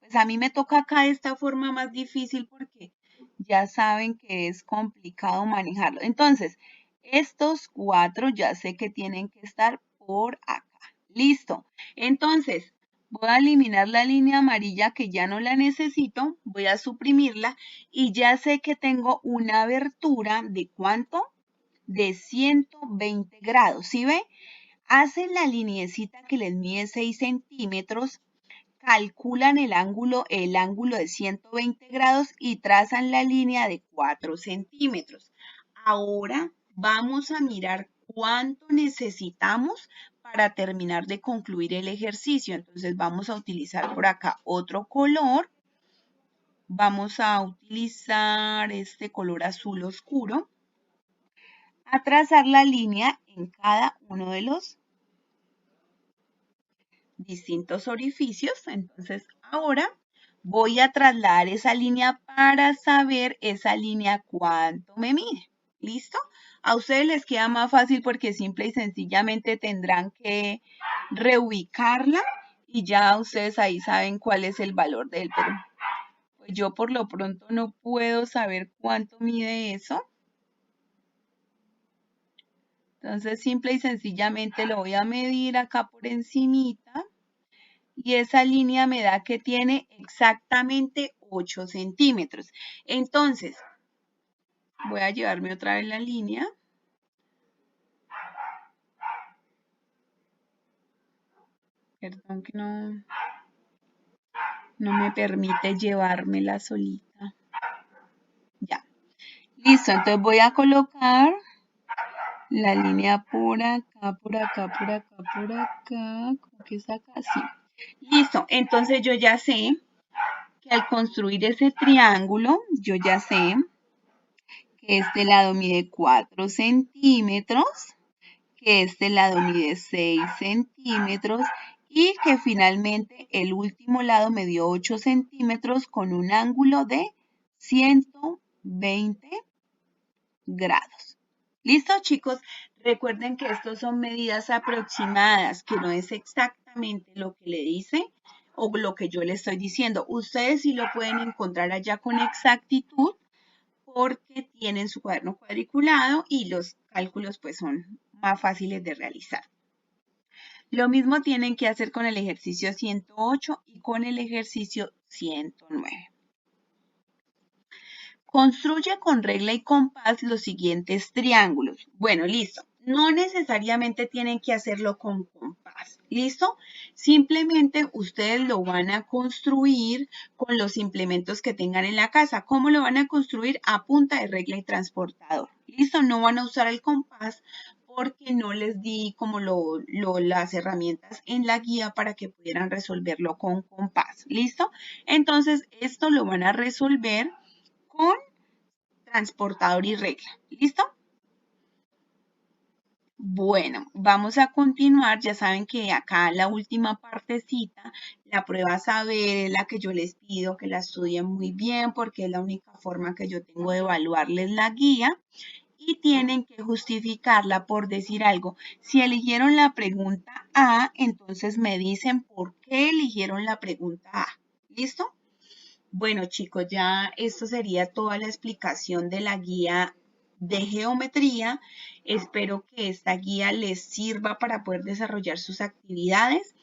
Pues a mí me toca acá de esta forma más difícil porque ya saben que es complicado manejarlo. Entonces, estos 4 ya sé que tienen que estar por acá. Listo. Entonces, voy a eliminar la línea amarilla que ya no la necesito. Voy a suprimirla y ya sé que tengo una abertura de ¿cuánto? De 120 grados. ¿Sí ve? Hacen la lineecita que les mide 6 centímetros. Calculan el ángulo de 120 grados y trazan la línea de 4 centímetros. Ahora vamos a mirar cuánto necesitamos para terminar de concluir el ejercicio. Entonces vamos a utilizar por acá otro color. Vamos a utilizar este color azul oscuro. A trazar la línea en cada uno de los distintos orificios. Entonces ahora voy a trasladar esa línea para saber esa línea cuánto me mide. ¿Listo? A ustedes les queda más fácil porque simple y sencillamente tendrán que reubicarla y ya ustedes ahí saben cuál es el valor del pero pues yo por lo pronto no puedo saber cuánto mide eso. Entonces simple y sencillamente lo voy a medir acá por encimita. Y esa línea me da que tiene exactamente 8 centímetros. Entonces, voy a llevarme otra vez la línea. Perdón que no me permite llevármela solita. Ya. Listo, entonces voy a colocar la línea por acá, por acá, por acá, por acá. ¿Cómo que está acá? Sí. Listo, entonces yo ya sé que al construir ese triángulo, yo ya sé que este lado mide 4 centímetros, que este lado mide 6 centímetros y que finalmente el último lado me dio 8 centímetros con un ángulo de 120 grados. ¿Listo, chicos? Recuerden que estos son medidas aproximadas, que no es exactamente lo que le dice o lo que yo le estoy diciendo. Ustedes sí lo pueden encontrar allá con exactitud porque tienen su cuaderno cuadriculado y los cálculos pues son más fáciles de realizar. Lo mismo tienen que hacer con el ejercicio 108 y con el ejercicio 109. Construye con regla y compás los siguientes triángulos. Bueno, listo. No necesariamente tienen que hacerlo con compás. ¿Listo? Simplemente ustedes lo van a construir con los implementos que tengan en la casa. ¿Cómo lo van a construir? A punta de regla y transportador. ¿Listo? No van a usar el compás porque no les di como las herramientas en la guía para que pudieran resolverlo con compás. ¿Listo? Entonces, esto lo van a resolver con transportador y regla. ¿Listo? Bueno, vamos a continuar. Ya saben que acá la última partecita, la prueba saber, es la que yo les pido que la estudien muy bien porque es la única forma que yo tengo de evaluarles la guía y tienen que justificarla por decir algo. Si eligieron la pregunta A, entonces me dicen por qué eligieron la pregunta A. ¿Listo? Bueno, chicos, ya esto sería toda la explicación de la guía de geometría. Espero que esta guía les sirva para poder desarrollar sus actividades.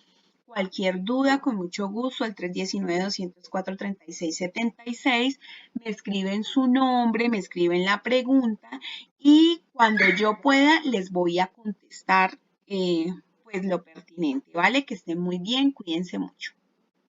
Cualquier duda, con mucho gusto, al 319-204-3676, me escriben su nombre, me escriben la pregunta y cuando yo pueda les voy a contestar pues lo pertinente, ¿vale? Que estén muy bien, cuídense mucho.